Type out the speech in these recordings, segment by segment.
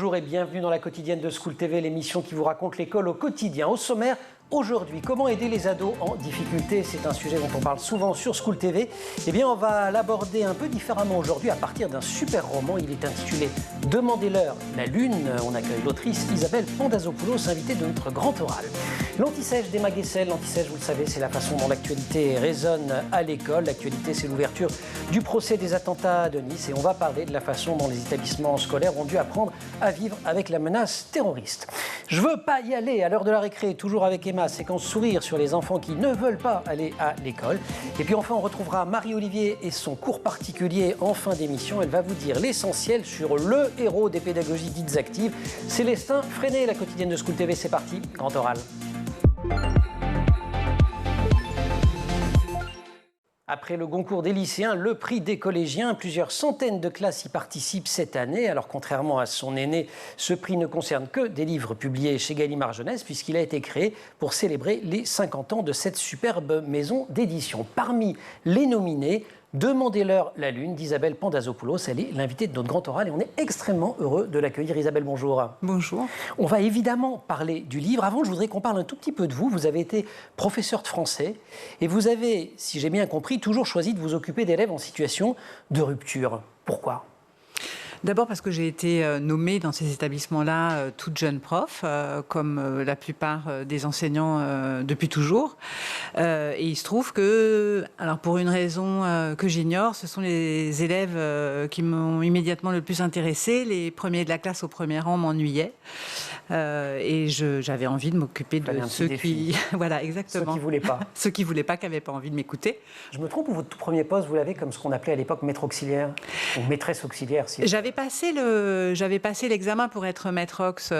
bonjour et bienvenue dans la quotidienne de School TV, l'émission qui vous raconte l'école au quotidien. Au sommaire, aujourd'hui, comment aider les ados en difficulté? C'est un sujet dont on parle souvent sur School TV. Eh bien, on va l'aborder un peu différemment aujourd'hui à partir d'un super roman. Il est intitulé « Demandez-leur la lune ». On accueille l'autrice Isabelle Pandazopoulos, invitée de notre grand oral. L'anti-sèche d'Emma Guessel. L'anti-sèche, vous le savez, c'est la façon dont l'actualité résonne à l'école. L'actualité, c'est l'ouverture du procès des attentats de Nice. Et on va parler de la façon dont les établissements scolaires ont dû apprendre à vivre avec la menace terroriste. Je veux pas y aller à l'heure de la récré, toujours avec Emma, séquence sourire sur les enfants qui ne veulent pas aller à l'école. Et puis enfin, on retrouvera Marie-Olivier et son cours particulier en fin d'émission. Elle va vous dire l'essentiel sur le héros des pédagogies dites actives, Célestin Freinet. La quotidienne de School TV, c'est parti, grand oral. Après le Goncourt des lycéens, le prix des collégiens, plusieurs centaines de classes y participent cette année. Alors contrairement à son aîné, ce prix ne concerne que des livres publiés chez Gallimard Jeunesse puisqu'il a été créé pour célébrer les 50 ans de cette superbe maison d'édition. Parmi les nominés, Demandez-leur la lune d'Isabelle Pandazopoulos. Elle est l'invitée de notre grand oral et on est extrêmement heureux de l'accueillir. Isabelle, bonjour. Bonjour. On va évidemment parler du livre. Avant, je voudrais qu'on parle un tout petit peu de vous. Vous avez été professeur de français et vous avez, si j'ai bien compris, toujours choisi de vous occuper d'élèves en situation de rupture. Pourquoi ? D'abord parce que j'ai été nommée dans ces établissements-là toute jeune prof, comme la plupart des enseignants depuis toujours. Et il se trouve que, alors pour une raison que j'ignore, ce sont les élèves qui m'ont immédiatement le plus intéressée. Les premiers de la classe au premier rang m'ennuyaient. Et j'avais envie de m'occuper de ceux qui... Voilà, exactement. Ceux qui ne voulaient pas. Ceux qui ne voulaient pas, qui n'avaient pas envie de m'écouter. Je me trompe ou votre tout premier poste, vous l'avez comme ce qu'on appelait à l'époque maître auxiliaire ou maîtresse auxiliaire si... J'avais passé l'examen pour être maître Ox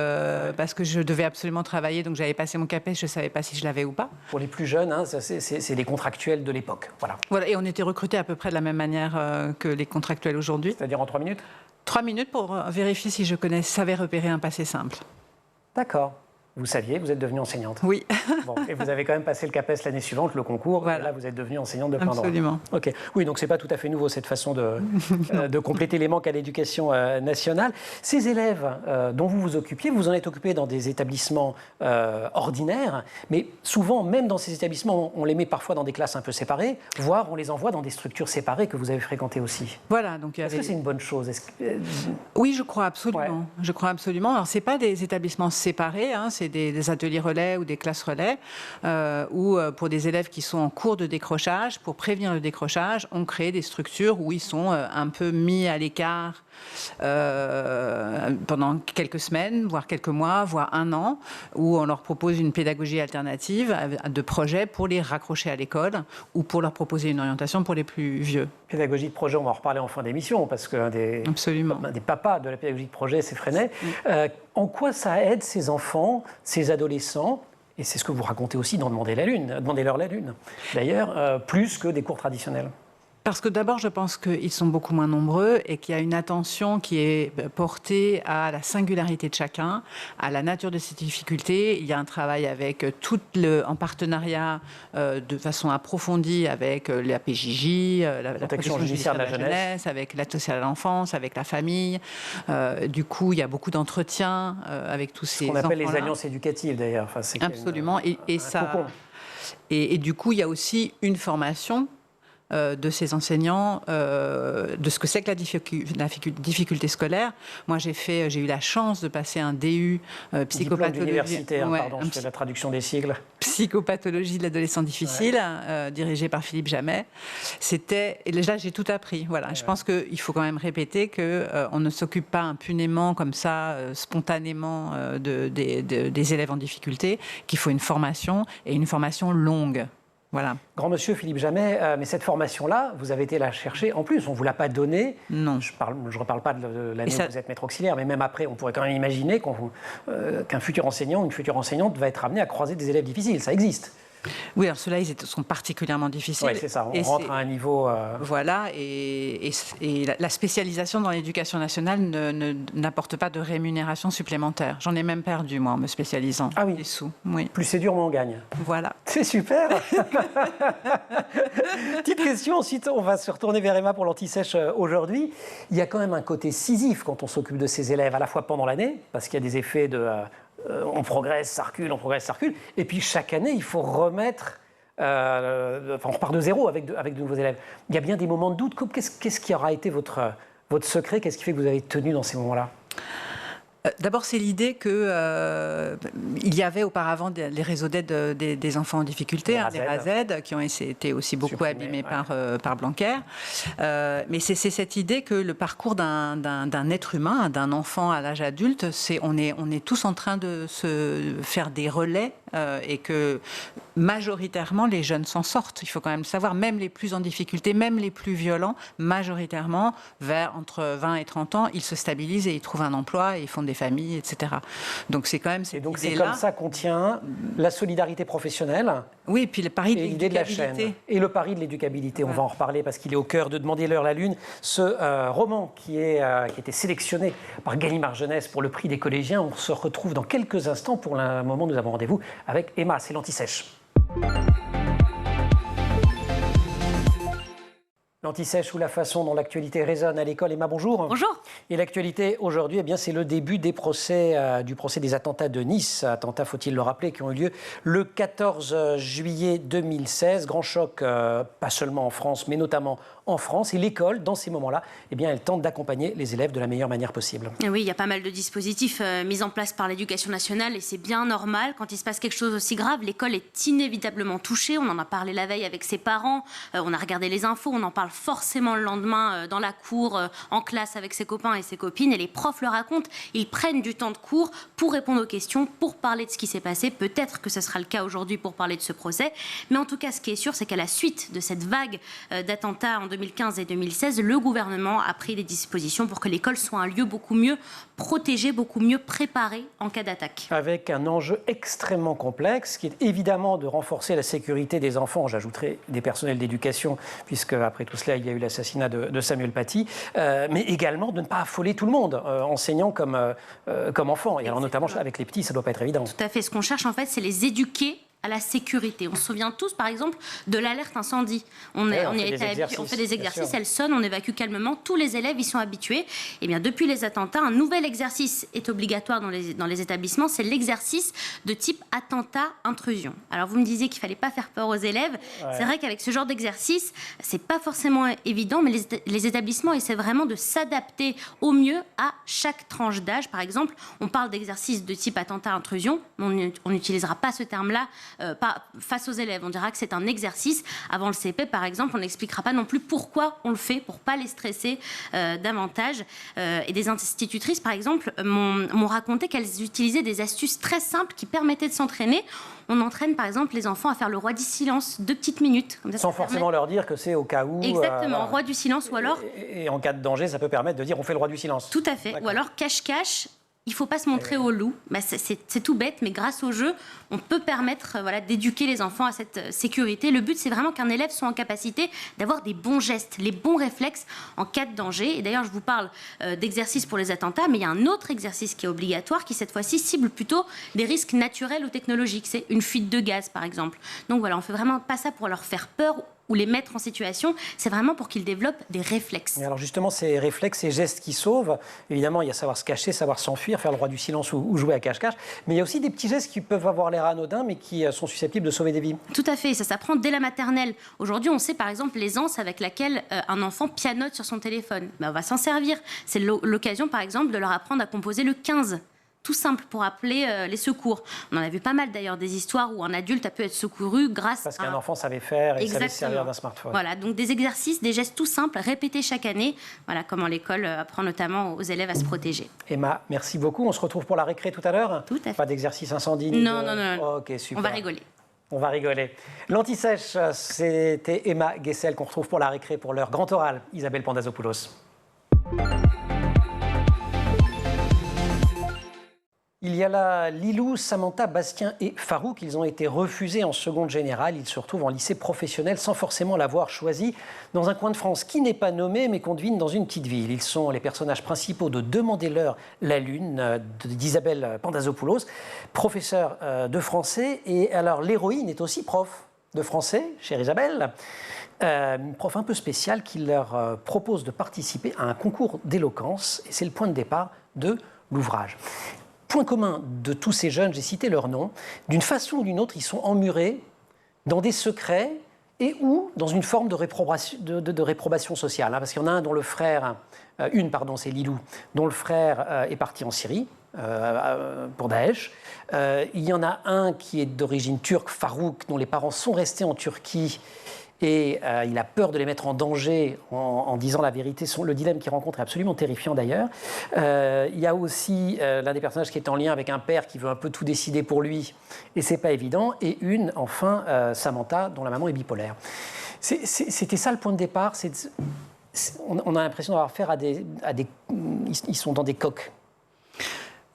parce que je devais absolument travailler, donc j'avais passé mon CAPES, je ne savais pas si je l'avais ou pas. Pour les plus jeunes, hein, c'est les contractuels de l'époque. Voilà. Et on était recrutés à peu près de la même manière que les contractuels aujourd'hui. C'est-à-dire en 3 minutes ? 3 minutes pour vérifier si je savais repérer un passé simple. D'accord. Vous saviez, vous êtes devenue enseignante. Oui. Bon, et vous avez quand même passé le CAPES l'année suivante, le concours, voilà. Et là vous êtes devenue enseignante de plein droit. Absolument. Ok. Oui, donc c'est pas tout à fait nouveau cette façon de compléter les manques à l'éducation nationale. Ces élèves dont vous vous occupiez, vous en êtes occupé dans des établissements ordinaires, mais souvent, même dans ces établissements, on les met parfois dans des classes un peu séparées, voire on les envoie dans des structures séparées que vous avez fréquentées aussi. Voilà. Donc, Est-ce que c'est une bonne chose ? Oui, je crois absolument. Ouais. Je crois absolument. Alors, c'est pas des établissements séparés, hein, c'est des ateliers relais ou des classes relais, où pour des élèves qui sont en cours de décrochage, pour prévenir le décrochage, on crée des structures où ils sont un peu mis à l'écart pendant quelques semaines, voire quelques mois, voire un an, où on leur propose une pédagogie alternative de projet pour les raccrocher à l'école ou pour leur proposer une orientation pour les plus vieux. Pédagogie de projet, on va en reparler en fin d'émission, parce qu'un des papas de la pédagogie de projet, c'est Freinet. En quoi ça aide ces enfants, ces adolescents, et c'est ce que vous racontez aussi dans Demandez-leur la lune, d'ailleurs, plus que des cours traditionnels? Parce que d'abord, je pense qu'ils sont beaucoup moins nombreux et qu'il y a une attention qui est portée à la singularité de chacun, à la nature de ses difficultés. Il y a un travail avec en partenariat de façon approfondie avec la PJJ, la protection judiciaire de la jeunesse, avec l'aide sociale à l'enfance, avec la famille. Du coup, il y a beaucoup d'entretiens avec tous ces enfants-là. Ce qu'on appelle les alliances éducatives, d'ailleurs. Enfin, absolument. Et du coup, il y a aussi une formation de ces enseignants, de ce que c'est que la difficulté scolaire. Moi, j'ai eu la chance de passer un DU psychopathologie. Universitaire, pardon, je fais la traduction des sigles. Psychopathologie de l'adolescent difficile, dirigé par Philippe Jamet. Et là, j'ai tout appris. Voilà. Ouais. Je pense qu'il faut quand même répéter qu'on ne s'occupe pas impunément, comme ça, spontanément, des élèves en difficulté, qu'il faut une formation, et une formation longue. Voilà. Grand monsieur Philippe Jamet, mais cette formation-là, vous avez été la chercher en plus, on ne vous l'a pas donnée. Non. Je ne reparle pas de l'année où vous êtes maître auxiliaire, mais même après, on pourrait quand même imaginer qu'un futur enseignant ou une future enseignante va être amené à croiser des élèves difficiles. Ça existe. Oui, alors ceux-là, sont particulièrement difficiles. Oui, c'est ça, on rentre à un niveau... Voilà, et la spécialisation dans l'éducation nationale n'apporte pas de rémunération supplémentaire. J'en ai même perdu, moi, en me spécialisant. Ah oui. Des sous. Oui. Plus c'est dur, moins on gagne. Voilà. C'est super. Petite question, ensuite on va se retourner vers Emma pour l'anti-sèche aujourd'hui. Il y a quand même un côté scisif quand on s'occupe de ses élèves, à la fois pendant l'année, parce qu'il y a des effets de... on progresse, ça recule, on progresse, ça recule. Et puis chaque année, il faut remettre... on repart de zéro avec de nouveaux élèves. Il y a bien des moments de doute. Qu'est-ce qui aura été votre secret? Qu'est-ce qui fait que vous avez tenu dans ces moments-là? D'abord, c'est l'idée qu'il y avait auparavant les réseaux d'aide des enfants en difficulté, les RAZ, qui ont été aussi beaucoup abîmés par Blanquer. Mais c'est cette idée que le parcours d'un être humain, d'un enfant à l'âge adulte, on est tous en train de se faire des relais et que majoritairement les jeunes s'en sortent. Il faut quand même le savoir, même les plus en difficulté, même les plus violents, majoritairement, entre 20 et 30 ans, ils se stabilisent et ils trouvent un emploi et ils fondent des familles, etc. Donc c'est quand même cette idée-là. Et donc c'est comme ça qu'on tient la solidarité professionnelle. Oui, et puis le pari de l'idée de la chaîne. Et le pari de l'éducabilité. Ouais. On va en reparler parce qu'il est au cœur de Demander l'heure la lune. Ce roman qui a été sélectionné par Gallimard Jeunesse pour le prix des collégiens. On se retrouve dans quelques instants. Pour le moment, nous avons rendez-vous avec Emma. C'est l'anti-sèche. L'anti-sèche ou la façon dont l'actualité résonne à l'école. Emma, bonjour. Bonjour. Et l'actualité aujourd'hui, c'est le début des procès, du procès des attentats de Nice. Attentats, faut-il le rappeler, qui ont eu lieu le 14 juillet 2016. Grand choc, pas seulement en France, mais notamment en France. Et l'école, dans ces moments-là, elle tente d'accompagner les élèves de la meilleure manière possible. Et oui, il y a pas mal de dispositifs mis en place par l'Éducation nationale et c'est bien normal. Quand il se passe quelque chose aussi grave, l'école est inévitablement touchée. On en a parlé la veille avec ses parents, on a regardé les infos, on en parle forcément le lendemain dans la cour, en classe avec ses copains et ses copines. Et les profs le racontent, ils prennent du temps de cours pour répondre aux questions, pour parler de ce qui s'est passé. Peut-être que ce sera le cas aujourd'hui pour parler de ce procès. Mais en tout cas, ce qui est sûr, c'est qu'à la suite de cette vague d'attentats en 2015 et 2016, le gouvernement a pris des dispositions pour que l'école soit un lieu beaucoup mieux protégé, beaucoup mieux préparé en cas d'attaque. Avec un enjeu extrêmement complexe, qui est évidemment de renforcer la sécurité des enfants, j'ajouterai des personnels d'éducation, puisque après tout cela, il y a eu l'assassinat de Samuel Paty, mais également de ne pas affoler tout le monde, enseignants comme enfants. Et alors notamment avec les petits, ça ne doit pas être évident. Tout à fait. Ce qu'on cherche en fait, c'est les éduquer à la sécurité. On se souvient tous, par exemple, de l'alerte incendie. On fait des exercices, elle sonne, on évacue calmement. Tous les élèves y sont habitués. Et bien, depuis les attentats, un nouvel exercice est obligatoire dans les établissements. C'est l'exercice de type attentat-intrusion. Alors, vous me disiez qu'il ne fallait pas faire peur aux élèves. Ouais. C'est vrai qu'avec ce genre d'exercice, ce n'est pas forcément évident, mais les établissements essaient vraiment de s'adapter au mieux à chaque tranche d'âge. Par exemple, on parle d'exercice de type attentat-intrusion. On n'utilisera pas ce terme-là pas face aux élèves. On dira que c'est un exercice. Avant le CP, par exemple, on n'expliquera pas non plus pourquoi on le fait, pour ne pas les stresser davantage. Et des institutrices, par exemple, m'ont raconté qu'elles utilisaient des astuces très simples qui permettaient de s'entraîner. On entraîne, par exemple, les enfants à faire le roi du silence, 2 petites minutes. Comme ça, sans forcément leur dire que c'est au cas où... Exactement, roi du silence ou alors... Et en cas de danger, ça peut permettre de dire on fait le roi du silence. Tout à fait. Ou alors cache-cache. Il ne faut pas se montrer au loup. C'est tout bête, mais grâce au jeu, on peut permettre d'éduquer les enfants à cette sécurité. Le but, c'est vraiment qu'un élève soit en capacité d'avoir des bons gestes, les bons réflexes en cas de danger. Et d'ailleurs, je vous parle d'exercices pour les attentats, mais il y a un autre exercice qui est obligatoire, qui cette fois-ci cible plutôt des risques naturels ou technologiques. C'est une fuite de gaz, par exemple. Donc voilà, on ne fait vraiment pas ça pour leur faire peur ou les mettre en situation, c'est vraiment pour qu'ils développent des réflexes. Et alors justement, ces réflexes, ces gestes qui sauvent, évidemment, il y a savoir se cacher, savoir s'enfuir, faire le roi du silence ou jouer à cache-cache, mais il y a aussi des petits gestes qui peuvent avoir l'air anodins, mais qui sont susceptibles de sauver des vies. Tout à fait, ça s'apprend dès la maternelle. Aujourd'hui, on sait par exemple l'aisance avec laquelle un enfant pianote sur son téléphone. On va s'en servir. C'est l'occasion, par exemple, de leur apprendre à composer le 15. Tout simple pour appeler les secours. On en a vu pas mal d'ailleurs des histoires où un adulte a pu être secouru grâce parce qu'un enfant savait faire et savait se servir d'un smartphone. Voilà, donc des exercices, des gestes tout simples, répétés chaque année. Voilà comment l'école apprend notamment aux élèves à se protéger. Emma, merci beaucoup. On se retrouve pour la récré tout à l'heure. Tout à fait. Pas d'exercice incendie. Non. Ok, super. On va rigoler. On va rigoler. L'anti-sèche, c'était Emma Guessel qu'on retrouve pour la récré pour l'heure grand oral. Isabelle Pandazopoulos. Il y a là Lilou, Samantha, Bastien et Farouk. Ils ont été refusés en seconde générale. Ils se retrouvent en lycée professionnel sans forcément l'avoir choisi, dans un coin de France qui n'est pas nommé, mais qu'on devine dans une petite ville. Ils sont les personnages principaux de Demandez-leur la Lune d'Isabelle Pandazopoulos, professeure de français. Et alors l'héroïne est aussi prof de français, chère Isabelle. Une prof un peu spéciale qui leur propose de participer à un concours d'éloquence. Et c'est le point de départ de l'ouvrage. Point commun de tous ces jeunes, j'ai cité leur nom, d'une façon ou d'une autre, ils sont emmurés dans des secrets et ou dans une forme de réprobation sociale. Parce qu'il y en a un dont le frère, c'est Lilou, dont le frère est parti en Syrie pour Daesh. Il y en a un qui est d'origine turque, Farouk, dont les parents sont restés en Turquie. Et il a peur de les mettre en danger en disant la vérité. Le dilemme qu'il rencontre est absolument terrifiant d'ailleurs. Il y a aussi l'un des personnages qui est en lien avec un père qui veut un peu tout décider pour lui, et c'est pas évident. Et Samantha, dont la maman est bipolaire. C'était ça le point de départ. On a l'impression d'avoir affaire à des... Ils sont dans des coques.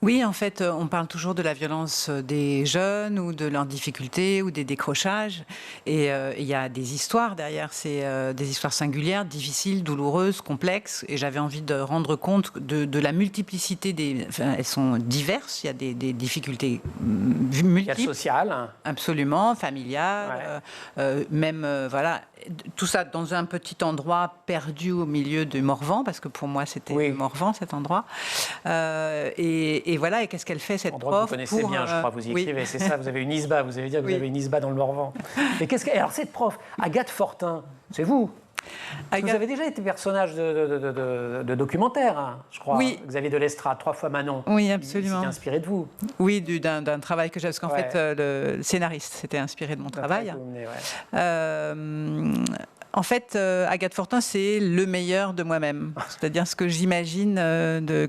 Oui, en fait, on parle toujours de la violence des jeunes ou de leurs difficultés ou des décrochages. Et il y a des histoires derrière, c'est des histoires singulières, difficiles, douloureuses, complexes. Et j'avais envie de rendre compte de la multiplicité des... Enfin, elles sont diverses, il y a des difficultés multiples. Il y a le social. Absolument, familial, même, voilà... Tout ça dans un petit endroit perdu au milieu du Morvan, parce que pour moi c'était le Morvan, cet endroit. Et voilà, et qu'est-ce qu'elle fait cette prof? Vous connaissez bien, je crois, vous y écrivez, c'est ça, vous avez une ISBA, vous avez dit que vous avez une ISBA dans le Morvan. Mais alors cette prof, Agathe Fortin, c'est vous? Vous avez déjà été personnage de documentaire, hein, je crois. Oui. Xavier Delestrade, 3 fois Manon. Oui, absolument. C'était inspiré de vous. Oui, d'un travail que j'ai... Parce qu'en fait, le scénariste s'était inspiré de mon travail. En fait, Agathe Fortin, c'est le meilleur de moi-même. C'est-à-dire ce que j'imagine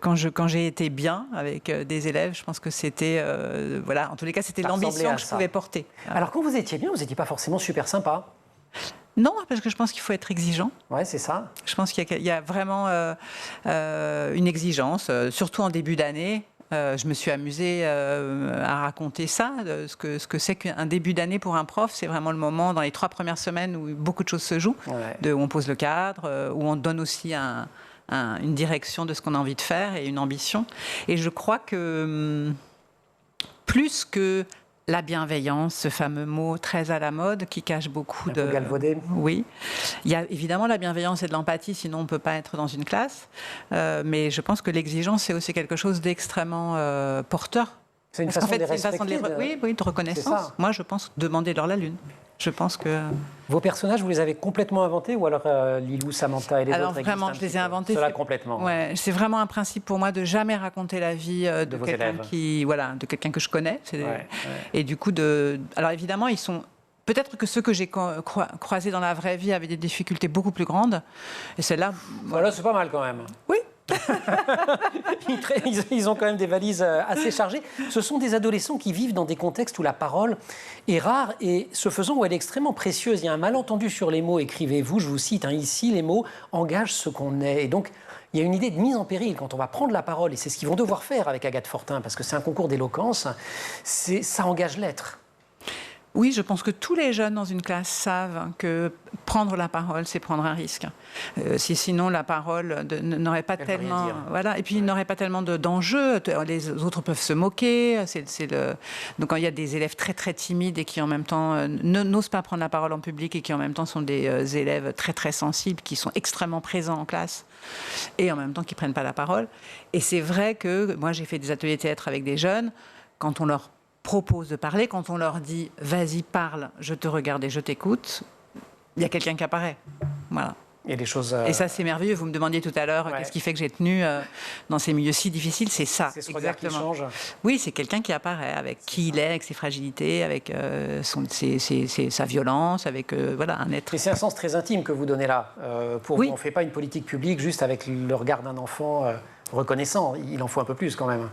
quand j'ai été bien avec des élèves. Je pense que c'était... voilà, en tous les cas, c'était l'ambition que je pouvais porter. Alors, quand vous étiez bien, vous n'étiez pas forcément super sympa. Non, parce que je pense qu'il faut être exigeant. Oui, c'est ça. Je pense qu'il y a vraiment une exigence, surtout en début d'année. Je me suis amusée à raconter ça, ce que c'est qu'un début d'année pour un prof. C'est vraiment le moment, dans les 3 premières semaines, où beaucoup de choses se jouent, où on pose le cadre, où on donne aussi une direction de ce qu'on a envie de faire et une ambition. Et je crois que plus que... la bienveillance, ce fameux mot très à la mode qui cache beaucoup de... galvaudé. Oui. Il y a évidemment la bienveillance et de l'empathie, sinon on ne peut pas être dans une classe. Mais je pense que l'exigence, c'est aussi quelque chose d'extrêmement porteur. C'est une façon de les respecter. Oui, de reconnaissance. Moi, je pense Demandez-leur la Lune. Je pense que... Vos personnages, vous les avez complètement inventés ou alors Lilou, Samantha et les autres? Alors vraiment, je les ai inventés. Cela complètement. Ouais, c'est vraiment un principe pour moi de jamais raconter la vie de quelqu'un de quelqu'un que je connais. Et du coup, alors évidemment, ils sont... Peut-être que ceux que j'ai croisés dans la vraie vie avaient des difficultés beaucoup plus grandes. Et celle-là... Voilà, c'est pas mal quand même. Oui. Ils ont quand même des valises assez chargées. Ce sont des adolescents qui vivent dans des contextes où la parole est rare et, ce faisant, où elle est extrêmement précieuse. Il y a un malentendu sur les mots, écrivez-vous, je vous cite, ici, les mots engagent ce qu'on est. Et donc, il y a une idée de mise en péril quand on va prendre la parole, et c'est ce qu'ils vont devoir faire avec Agathe Fortin, parce que c'est un concours d'éloquence, ça engage l'être. Oui, je pense que tous les jeunes dans une classe savent que prendre la parole, c'est prendre un risque. Sinon, la parole n'aurait pas tellement... Voilà. Et puis, il n'aurait pas tellement d'enjeux. Les autres peuvent se moquer. Donc, quand il y a des élèves très, très timides et qui, en même temps, n'osent pas prendre la parole en public et qui, en même temps, sont des élèves très, très sensibles, qui sont extrêmement présents en classe et, en même temps, qui ne prennent pas la parole. Et c'est vrai que moi, j'ai fait des ateliers théâtre avec des jeunes. Quand on leur propose de parler, quand on leur dit « vas-y, parle, je te regarde et je t'écoute », il y a quelqu'un qui apparaît. Voilà. Il y a des choses... Et ça, c'est merveilleux. Vous me demandiez tout à l'heure qu'est-ce qui fait que j'ai tenu dans ces milieux si difficiles. C'est ça, c'est ce regard qui change. Oui, c'est quelqu'un qui apparaît avec qui il est, avec ses fragilités, avec sa violence, avec voilà, un être... Et c'est un sens très intime que vous donnez là. Vous, on ne fait pas une politique publique juste avec le regard d'un enfant reconnaissant. Il en faut un peu plus quand même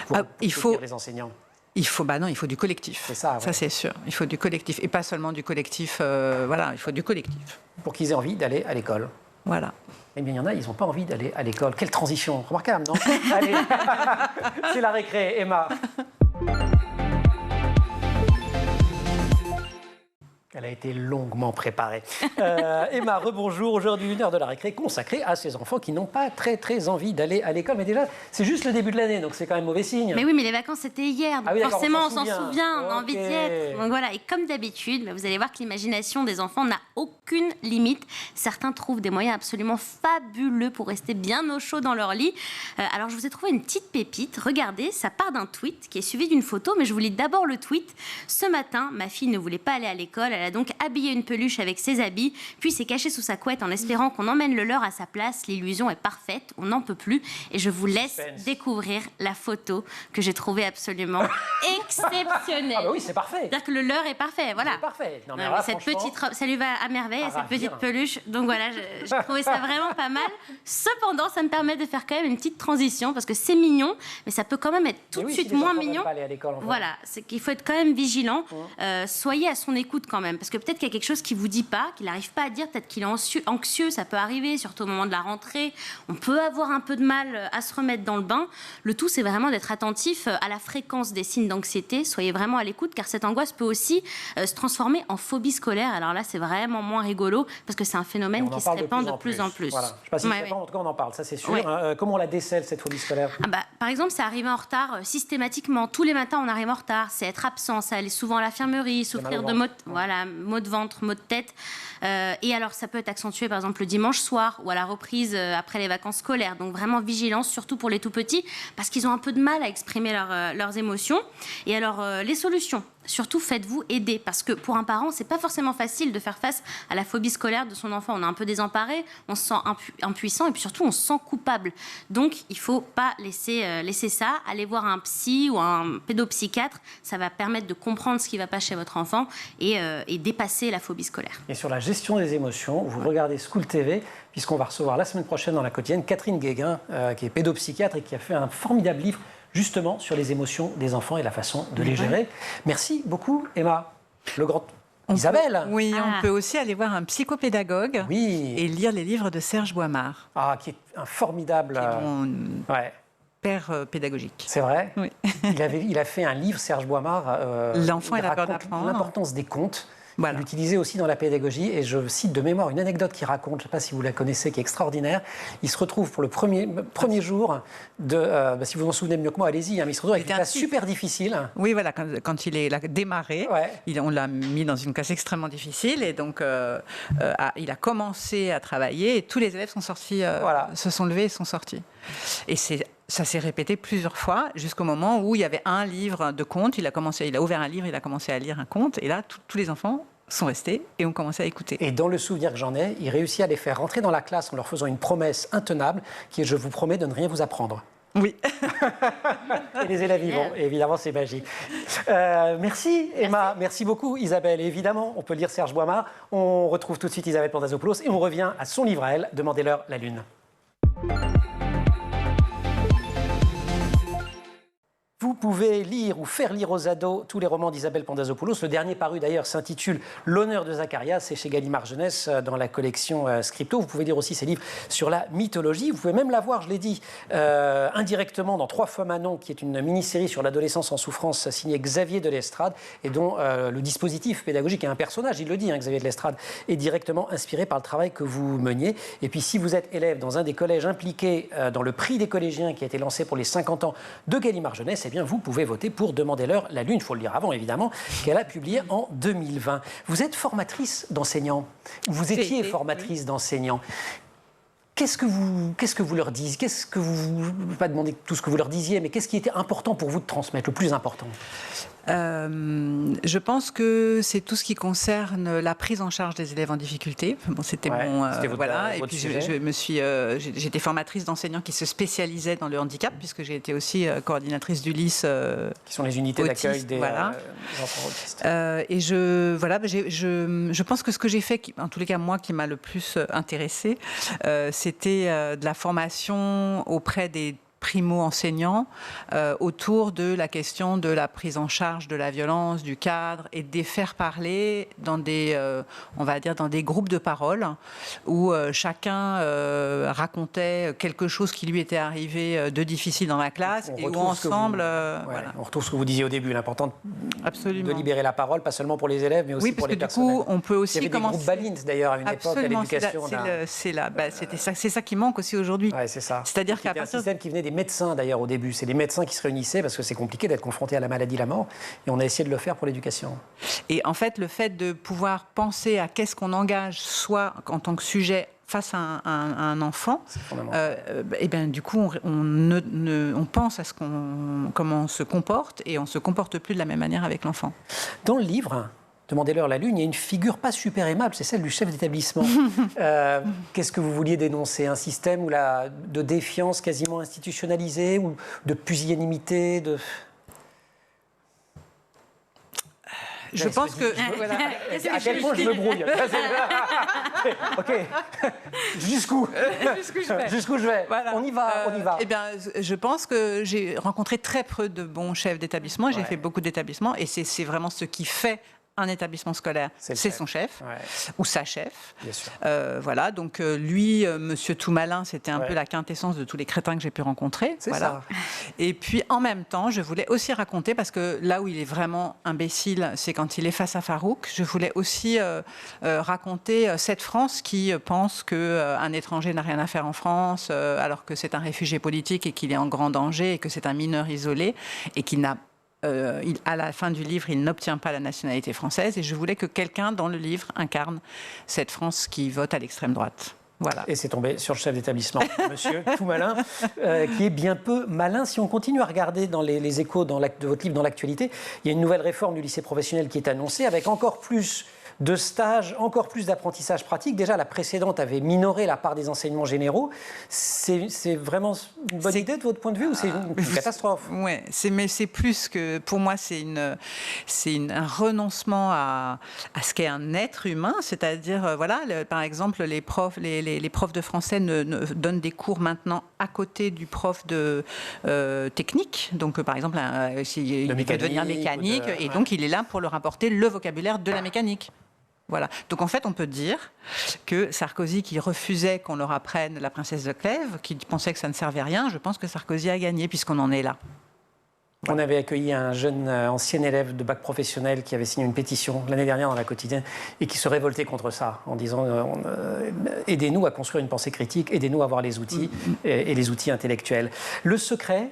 pour soutenir les enseignants. Il faut du collectif. C'est ça, ça c'est sûr. Il faut du collectif. Et pas seulement du collectif, voilà, il faut du collectif. Pour qu'ils aient envie d'aller à l'école. Voilà. Eh bien, il y en a, ils n'ont pas envie d'aller à l'école. Quelle transition remarquable, non? Allez, c'est la récré, Emma. Elle a été longuement préparée. Emma, rebonjour. Aujourd'hui, 1 heure de la récré consacrée à ces enfants qui n'ont pas très envie d'aller à l'école. Mais déjà, c'est juste le début de l'année, donc c'est quand même mauvais signe. Mais oui, mais les vacances, c'était hier. Donc forcément, on s'en souvient, on a envie d'y être. Donc voilà, et comme d'habitude, vous allez voir que l'imagination des enfants n'a aucune limite. Certains trouvent des moyens absolument fabuleux pour rester bien au chaud dans leur lit. Alors, je vous ai trouvé une petite pépite. Regardez, ça part d'un tweet qui est suivi d'une photo, mais je vous lis d'abord le tweet. Ce matin, ma fille ne voulait pas aller à l'école. Elle a donc habillé une peluche avec ses habits, puis s'est cachée sous sa couette en espérant qu'on emmène le leur à sa place. L'illusion est parfaite, on n'en peut plus. Et je vous laisse découvrir la photo que j'ai trouvée absolument exceptionnelle. Ah bah oui, c'est parfait. C'est-à-dire que le leur est parfait, voilà. C'est parfait. Non, mais non, là, cette petite robe, ça lui va à merveille, cette petite peluche. Donc voilà, j'ai trouvé ça vraiment pas mal. Cependant, ça me permet de faire quand même une petite transition, parce que c'est mignon, mais ça peut quand même être tout de suite moins mignon. Pas aller à l'école, en fait. Voilà, c'est qu'il faut être quand même vigilant. Soyez à son écoute quand même, parce que peut-être qu'il y a quelque chose qui vous dit pas, qu'il n'arrive pas à dire, peut-être qu'il est anxieux, ça peut arriver, surtout au moment de la rentrée. On peut avoir un peu de mal à se remettre dans le bain. Le tout, c'est vraiment d'être attentif à la fréquence des signes d'anxiété. Soyez vraiment à l'écoute, car cette angoisse peut aussi se transformer en phobie scolaire. Alors là, c'est vraiment moins rigolo, parce que c'est un phénomène qui se répand de plus en plus. Voilà. Je ne sais pas si c'est en tout cas on en parle, ça c'est sûr. Comment on la décèle, cette phobie scolaire? Par exemple, c'est arriver en retard systématiquement. Tous les matins, on arrive en retard. C'est être absent, c'est aller souvent à l'infirmerie, souffrir de maux de ventre, maux de tête. Et alors, ça peut être accentué, par exemple, le dimanche soir ou à la reprise après les vacances scolaires. Donc, vraiment vigilance, surtout pour les tout-petits, parce qu'ils ont un peu de mal à exprimer leurs émotions. Et alors, les solutions. Surtout, faites-vous aider, parce que pour un parent, c'est pas forcément facile de faire face à la phobie scolaire de son enfant. On est un peu désemparé, on se sent impuissant et puis surtout, on se sent coupable. Donc, il faut pas laisser ça. Aller voir un psy ou un pédopsychiatre, ça va permettre de comprendre ce qui va pas chez votre enfant et dépasser la phobie scolaire. Et sur la gestion des émotions, vous regardez School TV, puisqu'on va recevoir la semaine prochaine dans la quotidienne Catherine Guéguin, qui est pédopsychiatre et qui a fait un formidable livre justement sur les émotions des enfants et la façon de les gérer. Merci beaucoup, Emma. Isabelle. On peut aussi aller voir un psychopédagogue et lire les livres de Serge Boimard. Qui est un formidable... père pédagogique. C'est vrai. Oui. Il a fait un livre, Serge Boimard, L'enfant et la peur d'apprendre. L'importance des contes. Voilà. L'utiliser aussi dans la pédagogie. Et je cite de mémoire une anecdote qu'il raconte, je ne sais pas si vous la connaissez, qui est extraordinaire. Il se retrouve pour le premier jour de... si vous vous en souvenez mieux que moi, allez-y. Mais il se retrouve avec une classe super difficile. Oui, voilà. Quand il a démarré, on l'a mis dans une classe extrêmement difficile. Et donc, il a commencé à travailler et tous les élèves sont sortis, se sont levés et sont sortis. Et ça s'est répété plusieurs fois jusqu'au moment où il y avait un livre de contes. Il a ouvert un livre, il a commencé à lire un conte. Et là, tous les enfants sont restés et ont commencé à écouter. Et dans le souvenir que j'en ai, il réussit à les faire rentrer dans la classe en leur faisant une promesse intenable qui est « Je vous promets de ne rien vous apprendre ». Oui. Et les élèves y vont, évidemment, c'est magique. Merci Emma, merci beaucoup Isabelle. Et évidemment, on peut lire Serge Boimard. On retrouve tout de suite Isabelle Pandazopoulos et on revient à son livre à elle, Demandez-leur la lune. Vous pouvez lire ou faire lire aux ados tous les romans d'Isabelle Pandazopoulos. Le dernier paru d'ailleurs s'intitule L'honneur de Zacharias, c'est chez Gallimard Jeunesse dans la collection Scripto. Vous pouvez lire aussi ses livres sur la mythologie. Vous pouvez même la voir, je l'ai dit, indirectement dans 3 fois Manon, qui est une mini-série sur l'adolescence en souffrance signée Xavier de l'Estrade et dont le dispositif pédagogique est un personnage, il le dit, Xavier de l'Estrade, est directement inspiré par le travail que vous meniez. Et puis si vous êtes élève dans un des collèges impliqués dans le prix des collégiens qui a été lancé pour les 50 ans de Gallimard Jeunesse, eh bien, vous pouvez voter pour Demandez-leur la lune. Il faut le lire avant, évidemment, qu'elle a publié en 2020. Vous êtes formatrice d'enseignants. Vous étiez formatrice d'enseignants. Qu'est-ce que vous leur disiez? Je ne vais pas demander tout ce que vous leur disiez, mais qu'est-ce qui était important pour vous de transmettre, le plus important? Je pense que c'est tout ce qui concerne la prise en charge des élèves en difficulté. Bon, c'était votre Et puis sujet. j'étais formatrice d'enseignants qui se spécialisaient dans le handicap, puisque j'ai été aussi coordinatrice du LIS. Qui sont les unités d'accueil des enfants autistes. Et je pense que ce que j'ai fait, en tous les cas moi, qui m'a le plus intéressée, c'était de la formation auprès des primo-enseignants autour de la question de la prise en charge de la violence, du cadre, et de les faire parler dans des, on va dire, dans des groupes de parole où chacun racontait quelque chose qui lui était arrivé de difficile dans la classe et où ensemble... voilà. On retrouve ce que vous disiez au début, l'important de libérer la parole, pas seulement pour les élèves, mais aussi pour les personnels. Oui, parce que du coup, on peut aussi Il y avait des groupes Balint, d'ailleurs, à une époque, à l'éducation. C'est ça qui manque aussi aujourd'hui. Ouais, c'est ça. C'est-à-dire qu'à un système qui venait des médecins, d'ailleurs, au début. C'est les médecins qui se réunissaient, parce que c'est compliqué d'être confronté à la maladie, la mort, et on a essayé de le faire pour l'éducation. Et en fait, le fait de pouvoir penser à qu'est-ce qu'on engage, soit en tant que sujet face à un enfant, et ben, du coup, on pense à comment on se comporte, et on ne se comporte plus de la même manière avec l'enfant. Dans le livre, Demandez-leur la Lune, il y a une figure pas super aimable, c'est celle du chef d'établissement. Qu'est-ce que vous vouliez dénoncer? Un système de défiance quasiment institutionnalisée, ou de pusillanimité Je pense que... Voilà. À quel point je me brouille. OK. Jusqu'où je vais. Voilà. On y va. Eh bien, je pense que j'ai rencontré très peu de bons chefs d'établissement. J'ai fait beaucoup d'établissements. Et c'est vraiment ce qui fait un établissement scolaire, c'est son chef ou sa chef. Bien sûr. Voilà, donc lui, Monsieur Toumalin, c'était un peu la quintessence de tous les crétins que j'ai pu rencontrer. C'est ça. Et puis en même temps, je voulais aussi raconter, parce que là où il est vraiment imbécile, c'est quand il est face à Farouk. Je voulais aussi raconter cette France qui pense qu'un étranger n'a rien à faire en France, alors que c'est un réfugié politique et qu'il est en grand danger et que c'est un mineur isolé et qu'il n'a à la fin du livre, il n'obtient pas la nationalité française, et je voulais que quelqu'un dans le livre incarne cette France qui vote à l'extrême droite. Voilà. Et c'est tombé sur le chef d'établissement, Monsieur Toumalin, qui est bien peu malin. Si on continue à regarder dans les échos de votre livre, dans l'actualité, il y a une nouvelle réforme du lycée professionnel qui est annoncée, avec encore plus de stages, encore plus d'apprentissage pratique. Déjà, la précédente avait minoré la part des enseignements généraux. C'est vraiment une bonne idée de votre point de vue, ou c'est une catastrophe? Oui, mais c'est plus que... Pour moi, c'est un renoncement à ce qu'est un être humain, c'est-à-dire, voilà, par exemple, les profs de français ne donnent des cours maintenant à côté du prof de technique. Donc, par exemple, il peut devenir mécanique, et donc il est là pour leur apporter le vocabulaire de la mécanique. Voilà. Donc en fait, on peut dire que Sarkozy, qui refusait qu'on leur apprenne la princesse de Clèves, qui pensait que ça ne servait à rien, je pense que Sarkozy a gagné, puisqu'on en est là. On avait accueilli un jeune ancien élève de bac professionnel qui avait signé une pétition l'année dernière dans la Quotidienne et qui se révoltait contre ça, en disant aidez-nous à construire une pensée critique, aidez-nous à avoir les outils et les outils intellectuels. Le secret,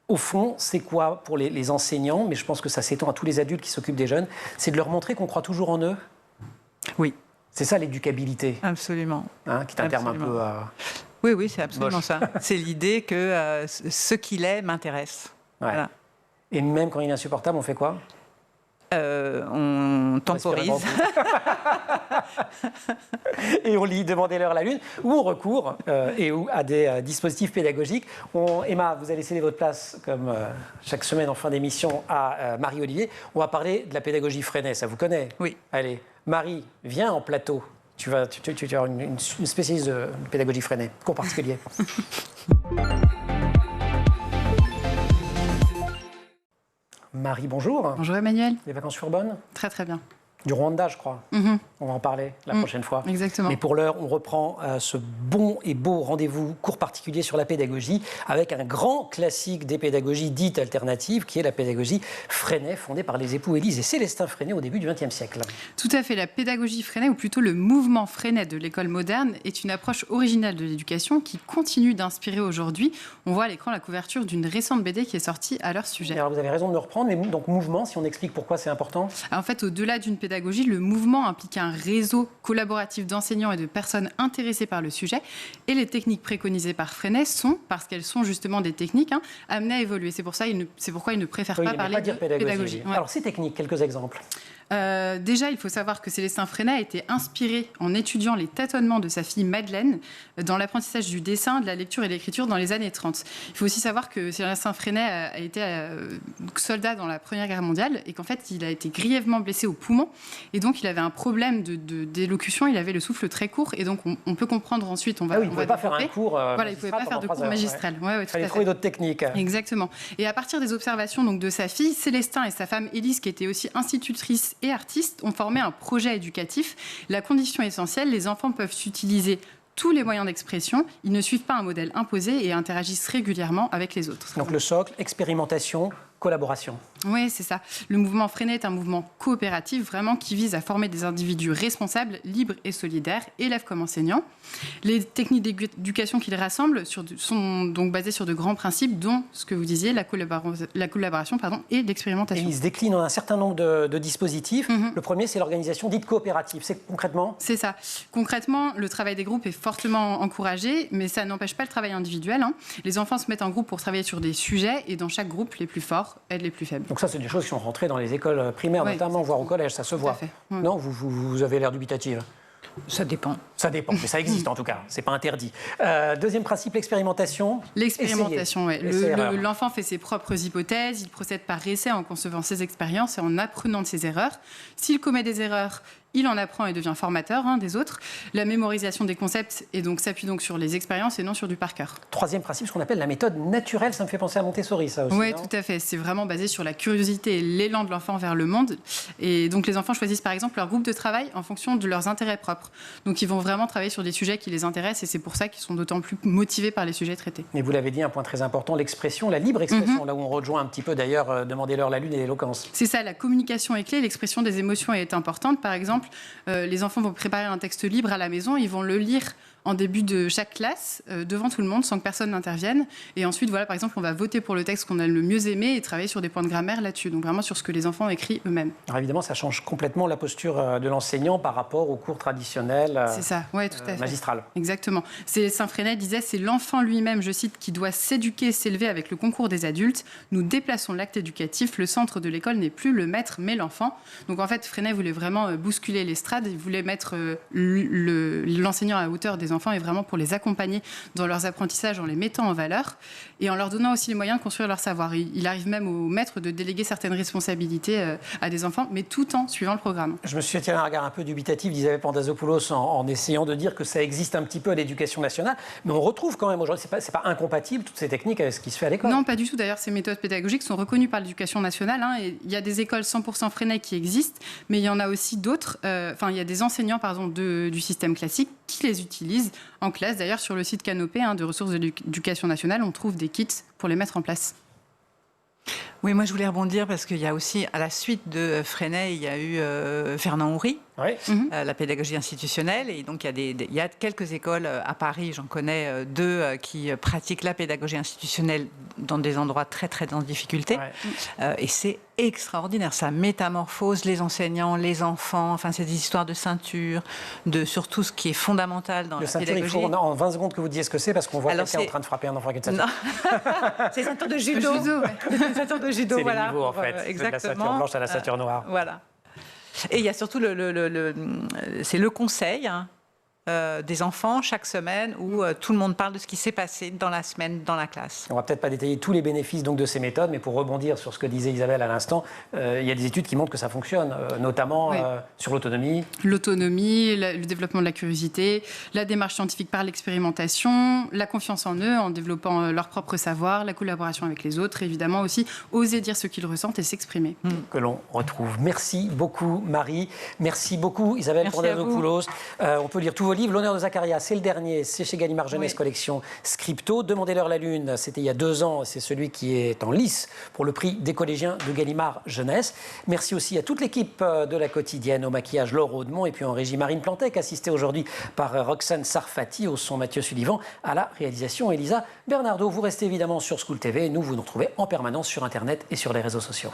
au fond, c'est quoi pour les enseignants, mais je pense que ça s'étend à tous les adultes qui s'occupent des jeunes, c'est de leur montrer qu'on croit toujours en eux? Oui. C'est ça l'éducabilité? Absolument. Hein, qui est un terme un peu... Oui, c'est absolument ça. C'est l'idée que ce qu'il est m'intéresse. Ouais. Voilà. Et même quand il est insupportable, on fait quoi? On temporise. Et on lit Demandez-leur la Lune, ou on recourt à des dispositifs pédagogiques. Emma, vous allez céder votre place, comme chaque semaine en fin d'émission, à Marie-Olivier. On va parler de la pédagogie Freinet, ça vous connaît? Oui. Allez, Marie, viens en plateau. Tu vas avoir une spécialiste de pédagogie Freinet, cours particulier. Marie, bonjour. Bonjour Emmanuel. Les vacances furent bonnes? Très très bien. Du Rwanda, je crois. On va en parler la prochaine fois. Exactement. Mais pour l'heure, on reprend ce bon et beau rendez-vous cours particulier sur la pédagogie, avec un grand classique des pédagogies dites alternatives, qui est la pédagogie Freinet, fondée par les époux Élise et Célestin Freinet au début du XXe siècle. Tout à fait. La pédagogie Freinet, ou plutôt le mouvement Freinet de l'école moderne, est une approche originale de l'éducation qui continue d'inspirer aujourd'hui. On voit à l'écran la couverture d'une récente BD qui est sortie à leur sujet. Alors vous avez raison de me reprendre, mais donc mouvement, si on explique pourquoi c'est important. En fait, au-delà d'une pédagogie, le mouvement implique un réseau collaboratif d'enseignants et de personnes intéressées par le sujet. Et les techniques préconisées par Freinet sont, parce qu'elles sont justement des techniques, amenées à évoluer. C'est pourquoi il ne préfère pas parler de pédagogie. Ouais. Alors ces techniques, quelques exemples. Déjà, il faut savoir que Célestin Freinet a été inspiré en étudiant les tâtonnements de sa fille Madeleine dans l'apprentissage du dessin, de la lecture et de l'écriture dans les années 30. Il faut aussi savoir que Célestin Freinet a été soldat dans la Première Guerre mondiale et qu'en fait, il a été grièvement blessé au poumon. Et donc, il avait un problème d'élocution, il avait le souffle très court. Et donc, on peut comprendre ensuite, il ne pouvait pas faire un cours il ne pouvait pas faire de cours magistral. Il fallait trouver d'autres techniques. Exactement. Et à partir des observations donc, de sa fille, Célestin et sa femme Élise, qui était aussi institutrice et artistes, ont formé un projet éducatif. La condition essentielle, les enfants peuvent utiliser tous les moyens d'expression, ils ne suivent pas un modèle imposé et interagissent régulièrement avec les autres. Donc le socle, expérimentation, collaboration. Oui, c'est ça. Le mouvement Freinet est un mouvement coopératif, vraiment, qui vise à former des individus responsables, libres et solidaires, élèves comme enseignants. Les techniques d'éducation qu'il rassemble sont donc basées sur de grands principes, dont, ce que vous disiez, la collaboration et l'expérimentation. Et il se décline en un certain nombre de dispositifs. Le premier, c'est l'organisation dite coopérative. C'est concrètement ? C'est ça. Concrètement, le travail des groupes est fortement encouragé, mais ça n'empêche pas le travail individuel. Les enfants se mettent en groupe pour travailler sur des sujets, et dans chaque groupe, les plus forts aident les plus faibles. Donc ça, c'est des choses qui sont rentrées dans les écoles primaires, notamment, voire au collège, ça se voit. Non, vous avez l'air dubitative. Ça dépend. Ça dépend, mais ça existe en tout cas, c'est pas interdit. Deuxième principe, l'expérimentation. L'expérimentation, oui. L'enfant fait ses propres hypothèses, il procède par essai en concevant ses expériences et en apprenant de ses erreurs. S'il commet des erreurs, il en apprend et devient formateur des autres. La mémorisation des concepts s'appuie donc sur les expériences et non sur du par cœur. Troisième principe, ce qu'on appelle la méthode naturelle, ça me fait penser à Montessori, ça aussi. Oui, tout à fait. C'est vraiment basé sur la curiosité et l'élan de l'enfant vers le monde. Et donc les enfants choisissent par exemple leur groupe de travail en fonction de leurs intérêts propres. Donc ils vont vraiment travailler sur des sujets qui les intéressent et c'est pour ça qu'ils sont d'autant plus motivés par les sujets traités. Mais vous l'avez dit, un point très important, l'expression, la libre expression, là où on rejoint un petit peu d'ailleurs Demandez-leur la lune et l'éloquence. C'est ça, la communication est clé, l'expression des émotions est importante. Par exemple, les enfants vont préparer un texte libre à la maison, ils vont le lire en début de chaque classe, devant tout le monde, sans que personne n'intervienne. Et ensuite, par exemple, on va voter pour le texte qu'on a le mieux aimé et travailler sur des points de grammaire là-dessus. Donc vraiment sur ce que les enfants écrivent eux-mêmes. Alors évidemment, ça change complètement la posture de l'enseignant par rapport au cours traditionnel c'est ça, ouais, tout à fait. Magistral. Exactement. Célestin Freinet disait, c'est l'enfant lui-même, je cite, qui doit s'éduquer et s'élever avec le concours des adultes. Nous déplaçons l'acte éducatif. Le centre de l'école n'est plus le maître, mais l'enfant. Donc en fait, Freinet voulait vraiment bousculer l'estrade. Il voulait mettre l'enseignant à hauteur des enfants et vraiment pour les accompagner dans leurs apprentissages en les mettant en valeur et en leur donnant aussi les moyens de construire leur savoir. Il arrive même au maître de déléguer certaines responsabilités à des enfants, mais tout en suivant le programme. Je me suis tiré un regard un peu dubitatif d'Isabelle Pandazopoulos en essayant de dire que ça existe un petit peu à l'éducation nationale, mais on retrouve quand même aujourd'hui, c'est pas incompatible toutes ces techniques avec ce qui se fait à l'école. Non, pas du tout. D'ailleurs, ces méthodes pédagogiques sont reconnues par l'éducation nationale. Et il y a des écoles 100% Freinet qui existent, mais il y en a aussi d'autres. Il y a des enseignants du système classique qui les utilisent en classe. D'ailleurs, sur le site Canopé de ressources de l'éducation nationale, on trouve des kits pour les mettre en place. Oui, moi je voulais rebondir parce qu'il y a aussi, à la suite de Freinet, il y a eu Fernand Houry, la pédagogie institutionnelle. Et donc il y a quelques écoles à Paris, j'en connais deux, qui pratiquent la pédagogie institutionnelle dans des endroits très très en difficulté. Et c'est extraordinaire, ça métamorphose les enseignants, les enfants, enfin c'est des histoires de ceinture, sur tout ce qui est fondamental dans la pédagogie. Il faut en 20 secondes que vous disiez ce que c'est, parce qu'on voit quelqu'un en train de frapper un enfant avec une ceinture. C'est ceinture de judo. Ceinture de judo, c'est voilà. Les niveaux, en fait. Exactement. De la ceinture blanche à la ceinture noire. Voilà. Et il y a surtout c'est le conseil des enfants chaque semaine où tout le monde parle de ce qui s'est passé dans la semaine, dans la classe. On va peut-être pas détailler tous les bénéfices donc, de ces méthodes, mais pour rebondir sur ce que disait Isabelle à l'instant, il y a des études qui montrent que ça fonctionne, notamment sur l'autonomie. L'autonomie, le développement de la curiosité, la démarche scientifique par l'expérimentation, la confiance en eux en développant leur propre savoir, la collaboration avec les autres, et évidemment aussi oser dire ce qu'ils ressentent et s'exprimer. Que l'on retrouve. Merci beaucoup Marie, merci beaucoup Isabelle Pandazopoulos. On peut lire tous vos livres. L'honneur de Zacharia, c'est le dernier, c'est chez Gallimard Jeunesse Collection Scripto. Demandez-leur la lune, c'était il y a 2 ans, c'est celui qui est en lice pour le prix des collégiens de Gallimard Jeunesse. Merci aussi à toute l'équipe de La Quotidienne, au maquillage Laure Audemont et puis en régie Marine Plantec, assistée aujourd'hui par Roxane Sarfati, au son Mathieu Sullivan, à la réalisation Elisa Bernardo. Vous restez évidemment sur School TV et nous vous retrouvez en permanence sur Internet et sur les réseaux sociaux.